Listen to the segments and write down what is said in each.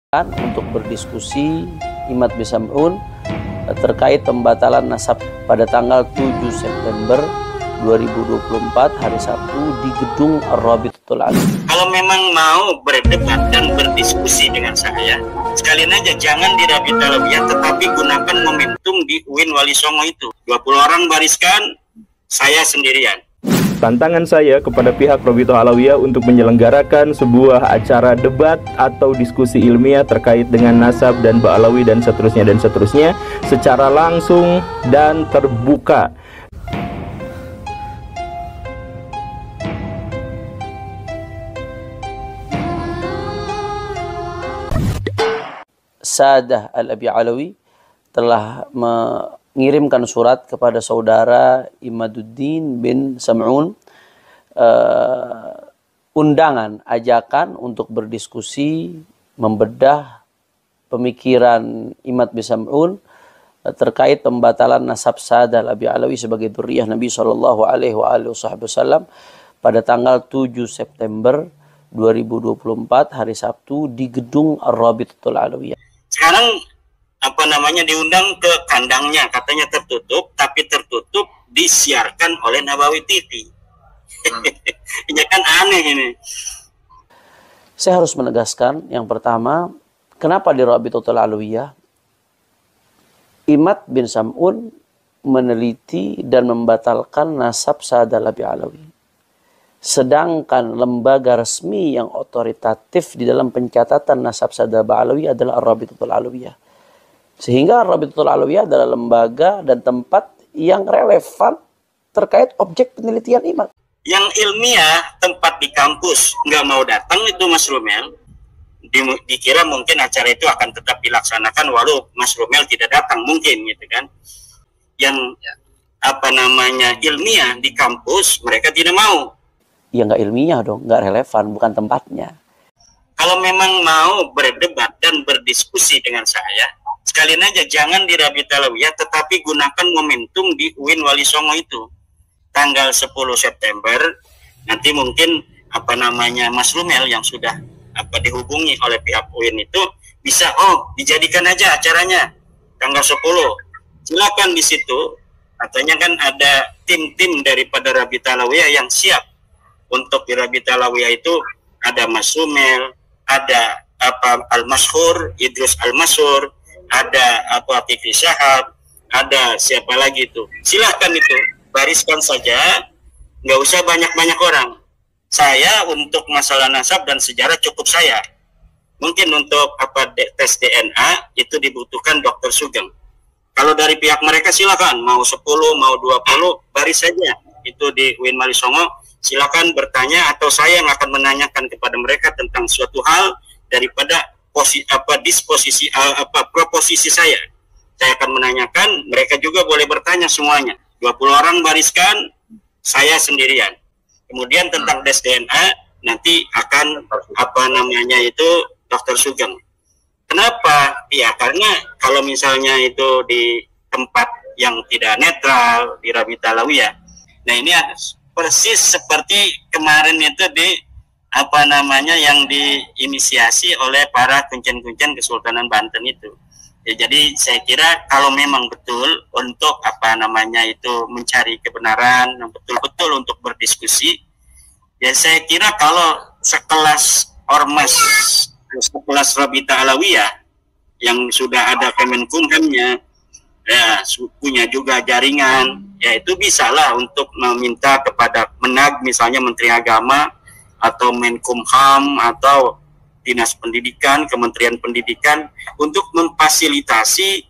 untuk berdiskusi Imad bin Sam'un terkait pembatalan nasab pada tanggal 7 September 2024 hari Sabtu di gedung Ar-Rabitatul Alim. Kalau memang mau berdebat dan berdiskusi dengan saya, sekalian aja jangan di Rabita Alawiyah, tetapi gunakan momentum di UIN Wali Songo itu. 20 orang bariskan, saya sendirian. Tantangan saya kepada pihak Rabita Alawiyah untuk menyelenggarakan sebuah acara debat atau diskusi ilmiah terkait dengan nasab dan Ba'alawi dan seterusnya secara langsung dan terbuka. Sadah Al-Abi Alawi telah mengirimkan surat kepada saudara Imaduddin bin Sam'un, undangan, ajakan untuk berdiskusi, membedah pemikiran Imad bin Sam'un terkait pembatalan nasab Sadah Al-Abi Alawi sebagai dzurriyyah Nabi SAW pada tanggal 7 September 2024 hari Sabtu di gedung Ar-Rabitatul Alawiyah. Sekarang diundang ke kandangnya, katanya tertutup, tapi tertutup disiarkan oleh Nabawi TV. Ini kan aneh ini. Saya harus menegaskan yang pertama, kenapa di Rabitatul Alawiyah Imad bin Sam'un meneliti dan membatalkan nasab Sadah Al-Abi Alawi. Sedangkan lembaga resmi yang otoritatif di dalam pencatatan nasab Sadah Al-Abi Alawi adalah Ar-Rabitatul Alawiyah. Sehingga Ar-Rabitatul Alawiyah adalah lembaga dan tempat yang relevan terkait objek penelitian Imad. Yang ilmiah, tempat di kampus nggak mau datang itu Mas Rumel, dikira mungkin acara itu akan tetap dilaksanakan walau Mas Rumel tidak datang mungkin gitu kan. Yang ilmiah di kampus mereka tidak mau. Ya nggak ilmiah dong, nggak relevan, bukan tempatnya. Kalau memang mau berdebat dan berdiskusi dengan saya, sekalian aja jangan di Rabita Alawiyah, tetapi gunakan momentum di UIN Wali Songo itu. Tanggal 10 September, nanti mungkin Mas Rumel yang sudah dihubungi oleh pihak UIN itu bisa, dijadikan aja acaranya tanggal 10. Silakan di situ, katanya kan ada tim-tim daripada Rabita Alawiyah yang siap. Untuk di Rabita Alawiyah itu ada Mas Rumel, ada Al-Mashhur, Idrus Al-Mashhur, ada Fikri Syahab, ada siapa lagi itu. Silahkan itu, bariskan saja, nggak usah banyak-banyak orang. Saya untuk masalah nasab dan sejarah cukup saya. Mungkin untuk tes DNA itu dibutuhkan Dokter Sugeng. Kalau dari pihak mereka silakan, mau 10, mau 20, baris saja. Itu di UIN Wali Songo. Silakan bertanya atau saya yang akan menanyakan kepada mereka tentang suatu hal daripada proposisi saya. Saya akan menanyakan, mereka juga boleh bertanya semuanya. 20 orang bariskan, saya sendirian. Kemudian tentang tes DNA nanti akan Dokter Sugeng. Kenapa? Ya karena kalau misalnya itu di tempat yang tidak netral di Rabita Alawiyah. Nah ini persis seperti kemarin itu yang diinisiasi oleh para kuncen-kuncen Kesultanan Banten itu. Ya, jadi saya kira kalau memang betul untuk mencari kebenaran, betul-betul untuk berdiskusi, ya saya kira kalau sekelas ormas, sekelas Rabita Alawiyah yang sudah ada Kemenkumhamnya, ya punya juga jaringan, ya itu bisalah untuk meminta kepada Menag, misalnya Menteri Agama atau Menkumham atau Dinas Pendidikan, Kementerian Pendidikan untuk memfasilitasi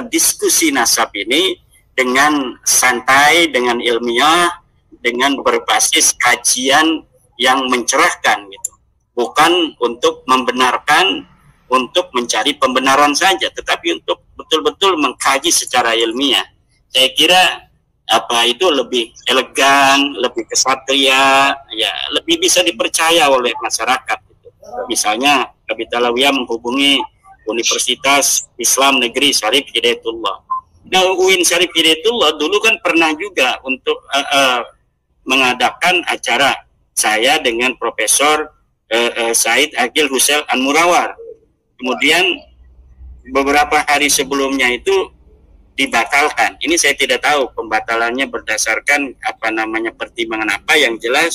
diskusi nasab ini dengan santai, dengan ilmiah, dengan berbasis kajian yang mencerahkan gitu. Bukan untuk membenarkan, untuk mencari pembenaran saja, tetapi untuk betul-betul mengkaji secara ilmiah. Saya kira itu lebih elegan, lebih kesatria, ya lebih bisa dipercaya oleh masyarakat. Gitu. Misalnya Rabita Alawiyah menghubungi Universitas Islam Negeri Syarif Hidayatullah. Nah, UIN Syarif Hidayatullah dulu kan pernah juga untuk mengadakan acara saya dengan Profesor Said Agil Hussein An-Murawar. kemudian beberapa hari sebelumnya itu dibatalkan. Ini saya tidak tahu pembatalannya berdasarkan pertimbangan apa. Yang jelas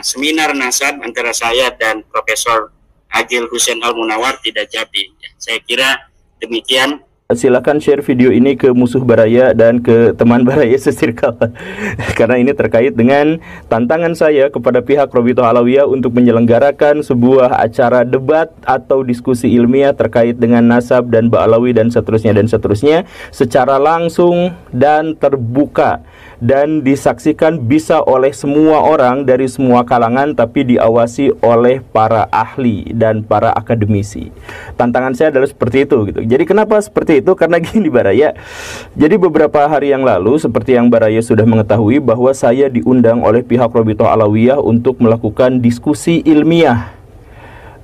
seminar nasab antara saya dan Profesor Agil Hussein Al-Munawar tidak jadi. Saya kira demikian. Silakan share video ini ke musuh Baraya dan ke teman Baraya sesirkel karena ini terkait dengan tantangan saya kepada pihak Robitoh Alawiyah untuk menyelenggarakan sebuah acara debat atau diskusi ilmiah terkait dengan nasab dan Ba'alawi dan seterusnya secara langsung dan terbuka dan disaksikan bisa oleh semua orang dari semua kalangan, tapi diawasi oleh para ahli dan para akademisi. Tantangan saya adalah seperti itu gitu. Jadi kenapa seperti itu? Karena gini Baraya. Jadi beberapa hari yang lalu, seperti yang Baraya sudah mengetahui, bahwa saya diundang oleh pihak Robitoh Alawiyah untuk melakukan diskusi ilmiah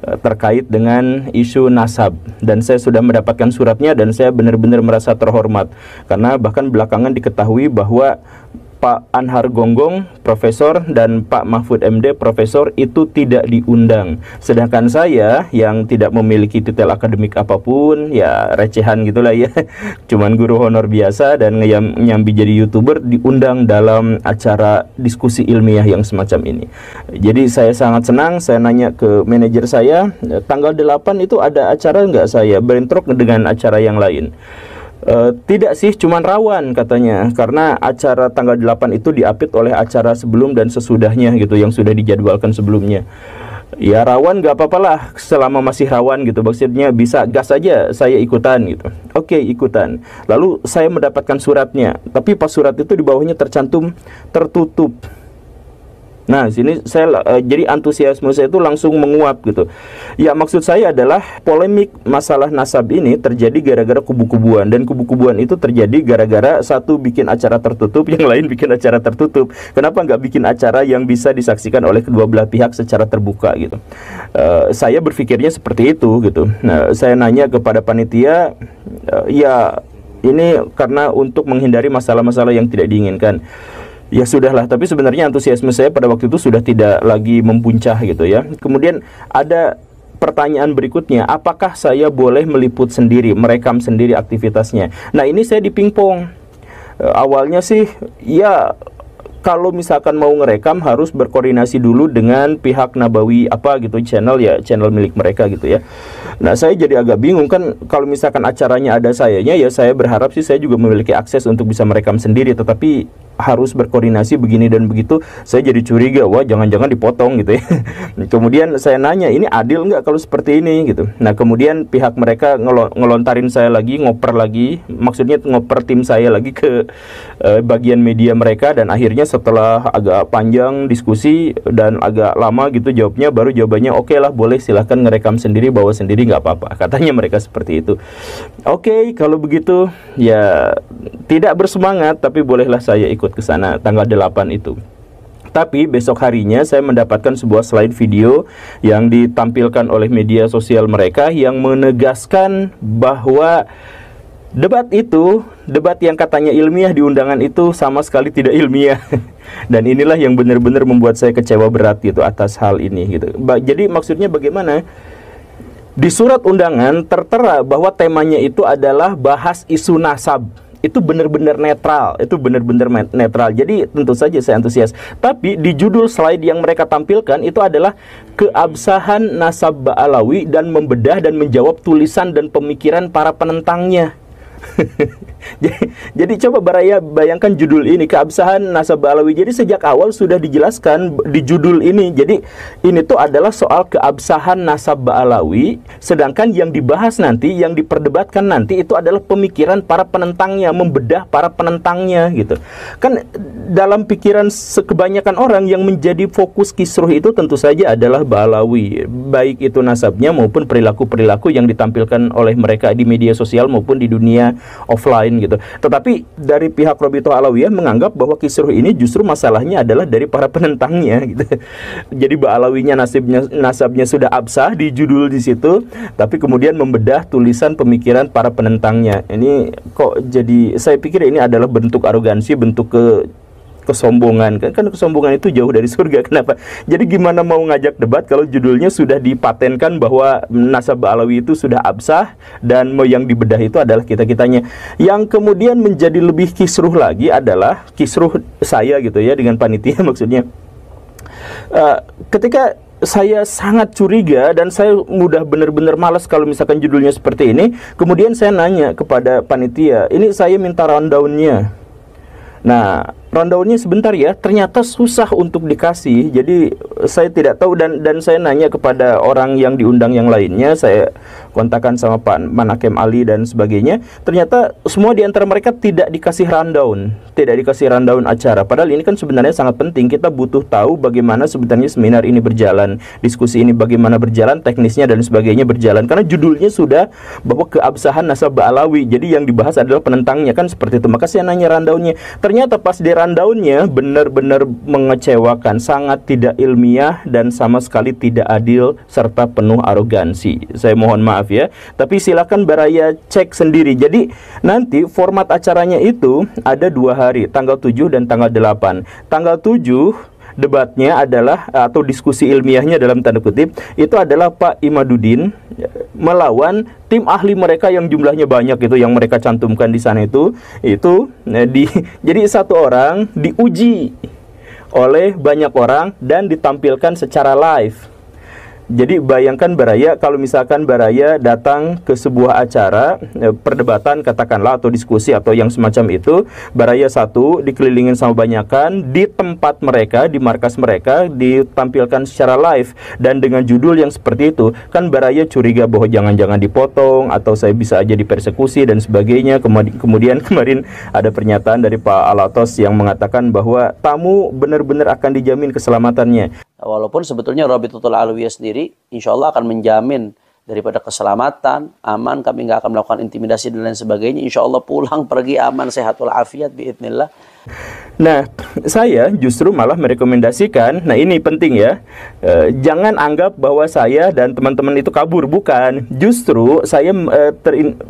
terkait dengan isu nasab, dan saya sudah mendapatkan suratnya dan saya benar-benar merasa terhormat karena bahkan belakangan diketahui bahwa Pak Anhar Gonggong, Profesor, dan Pak Mahfud MD, Profesor, itu tidak diundang. Sedangkan saya yang tidak memiliki titel akademik apapun, ya recehan gitulah ya, cuman guru honor biasa dan nyambi jadi YouTuber, diundang dalam acara diskusi ilmiah yang semacam ini. Jadi saya sangat senang. Saya nanya ke manajer saya, tanggal 8 itu ada acara nggak, saya bentrok dengan acara yang lain. Tidak sih, cuman rawan katanya, karena acara tanggal 8 itu diapit oleh acara sebelum dan sesudahnya gitu, yang sudah dijadwalkan sebelumnya. Ya rawan gak apa-apa lah, selama masih rawan gitu, maksudnya bisa gas aja saya ikutan gitu. Oke, ikutan. Lalu saya mendapatkan suratnya, tapi pas surat itu di bawahnya tercantum tertutup. Nah, sini saya jadi antusiasme saya itu langsung menguap gitu. Ya, maksud saya adalah polemik masalah nasab ini terjadi gara-gara kubu-kubuan, dan kubu-kubuan itu terjadi gara-gara satu bikin acara tertutup, yang lain bikin acara tertutup. Kenapa nggak bikin acara yang bisa disaksikan oleh kedua belah pihak secara terbuka gitu? Saya berpikirnya seperti itu gitu. Nah, saya nanya kepada panitia, ya ini karena untuk menghindari masalah-masalah yang tidak diinginkan. Ya sudahlah, tapi sebenarnya antusiasme saya pada waktu itu sudah tidak lagi mempuncak gitu ya. Kemudian ada pertanyaan berikutnya, apakah saya boleh meliput sendiri, merekam sendiri aktivitasnya? Nah, ini saya dipingpong. Awalnya sih, ya kalau misalkan mau ngerekam harus berkoordinasi dulu dengan pihak Nabawi apa gitu, channel milik mereka gitu ya. Nah, saya jadi agak bingung kan, kalau misalkan acaranya ada sayanya, ya saya berharap sih saya juga memiliki akses untuk bisa merekam sendiri, tetapi harus berkoordinasi begini dan begitu. Saya jadi curiga, wah jangan-jangan dipotong gitu ya. Kemudian saya nanya, ini adil nggak kalau seperti ini gitu. Nah, kemudian pihak mereka ngelontarin saya lagi, ngoper lagi, maksudnya ngoper tim saya lagi ke bagian media mereka, dan akhirnya setelah agak panjang diskusi dan agak lama gitu jawabnya, baru jawabannya oke lah, boleh, silahkan ngerekam sendiri, bawa sendiri, nggak apa-apa, katanya mereka seperti itu. Oke, kalau begitu ya tidak bersemangat, tapi bolehlah saya ikut ke sana tanggal 8 itu. Tapi besok harinya saya mendapatkan sebuah slide video yang ditampilkan oleh media sosial mereka yang menegaskan bahwa debat yang katanya ilmiah di undangan itu sama sekali tidak ilmiah. Dan inilah yang benar-benar membuat saya kecewa berat gitu atas hal ini gitu. Jadi maksudnya bagaimana? Di surat undangan tertera bahwa temanya itu adalah bahas isu nasab. Itu benar-benar netral, Jadi tentu saja saya antusias. Tapi di judul slide yang mereka tampilkan itu adalah keabsahan nasab Ba'alawi dan membedah dan menjawab tulisan dan pemikiran para penentangnya. Jadi coba Baraya bayangkan judul ini, keabsahan nasab Ba'alawi. Jadi sejak awal sudah dijelaskan di judul ini. Jadi ini tuh adalah soal keabsahan nasab Ba'alawi, sedangkan yang dibahas nanti, yang diperdebatkan nanti itu adalah pemikiran para penentangnya, membedah para penentangnya gitu. Kan dalam pikiran kebanyakan orang yang menjadi fokus kisruh itu tentu saja adalah Ba'alawi, baik itu nasabnya maupun perilaku-perilaku yang ditampilkan oleh mereka di media sosial maupun di dunia offline gitu. Tetapi dari pihak Robitoh Alawiyah menganggap bahwa kisruh ini justru masalahnya adalah dari para penentangnya gitu. Jadi Ba'alawinya nasabnya sudah absah di judul di situ, tapi kemudian membedah tulisan pemikiran para penentangnya. Ini kok jadi, saya pikir ini adalah bentuk arogansi, bentuk kesombongan. Kan kesombongan itu jauh dari surga. Kenapa? Jadi gimana mau ngajak debat kalau judulnya sudah dipatenkan bahwa nasab Alawi itu sudah absah dan yang dibedah itu adalah kita-kitanya. Yang kemudian menjadi lebih kisruh lagi adalah kisruh saya gitu ya dengan panitia maksudnya. Ketika saya sangat curiga dan saya mudah benar-benar malas kalau misalkan judulnya seperti ini. Kemudian saya nanya kepada panitia, ini saya minta rundown-nya. Nah, rundown-nya sebentar ya, ternyata susah untuk dikasih. Jadi saya tidak tahu dan saya nanya kepada orang yang diundang yang lainnya, saya kontakkan sama Pak Manakem Ali dan sebagainya. Ternyata semua di antara mereka tidak dikasih rundown, tidak dikasih rundown acara. Padahal ini kan sebenarnya sangat penting. Kita butuh tahu bagaimana sebenarnya seminar ini berjalan, diskusi ini bagaimana berjalan, teknisnya dan sebagainya berjalan. Karena judulnya sudah bahwa keabsahan nasab Alawi. Jadi yang dibahas adalah penentangnya kan seperti itu. Maka saya nanya rundown-nya. Ternyata pas di rundown-nya benar-benar mengecewakan, sangat tidak ilmiah dan sama sekali tidak adil serta penuh arogansi. Saya mohon maaf ya, tapi silakan Baraya cek sendiri. Jadi nanti format acaranya itu ada 2 hari, tanggal 7 dan tanggal 8. Tanggal 7 debatnya adalah atau diskusi ilmiahnya dalam tanda kutip itu adalah Pak Imaduddin melawan tim ahli mereka yang jumlahnya banyak itu yang mereka cantumkan di sana itu jadi satu orang diuji oleh banyak orang dan ditampilkan secara live. Jadi bayangkan Baraya kalau misalkan Baraya datang ke sebuah acara perdebatan katakanlah atau diskusi atau yang semacam itu, Baraya satu dikelilingin sama banyakan di tempat mereka, di markas mereka ditampilkan secara live dan dengan judul yang seperti itu, kan Baraya curiga bahwa jangan-jangan dipotong atau saya bisa aja dipersekusi dan sebagainya. Kemudian kemarin ada pernyataan dari Pak Alatos yang mengatakan bahwa tamu benar-benar akan dijamin keselamatannya. Walaupun sebetulnya Rabitatul Alawiyah sendiri insya Allah akan menjamin daripada keselamatan, aman, kami nggak akan melakukan intimidasi dan lain sebagainya. Insya Allah pulang pergi aman, sehat walafiat biidznillah. Nah, saya justru malah merekomendasikan, nah ini penting ya, jangan anggap bahwa saya dan teman-teman itu kabur, bukan. Justru saya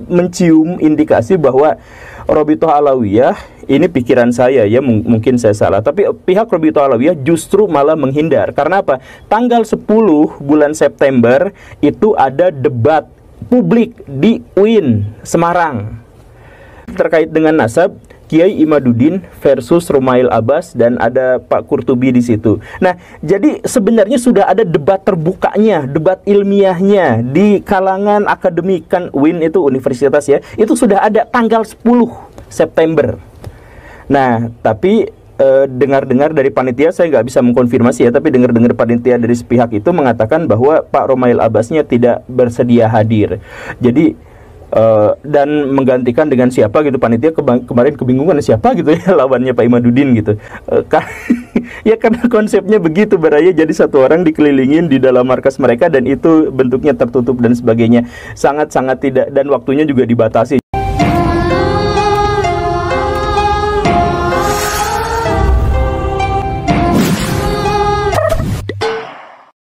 mencium indikasi bahwa Rabithah Alawiyah, ini pikiran saya ya, mungkin saya salah, tapi pihak Rabithah Alawiyah justru malah menghindar. Karena apa? Tanggal 10 bulan September itu ada debat publik di UIN Semarang terkait dengan nasab Kiai Imaduddin versus Rumail Abbas dan ada Pak Qurtubi di situ. Nah, jadi sebenarnya sudah ada debat terbukanya, debat ilmiahnya di kalangan akademik kan UIN itu universitas ya. Itu sudah ada tanggal 10 September. Nah, tapi dengar-dengar dari panitia, saya nggak bisa mengkonfirmasi ya, tapi dengar-dengar panitia dari sepihak itu mengatakan bahwa Pak Rumail Abbasnya tidak bersedia hadir. Jadi dan menggantikan dengan siapa gitu, panitia kemarin kebingungan siapa gitu ya lawannya Pak Imaduddin gitu. Ya karena konsepnya begitu Baraya, jadi satu orang dikelilingin di dalam markas mereka dan itu bentuknya tertutup dan sebagainya, sangat-sangat tidak, dan waktunya juga dibatasi.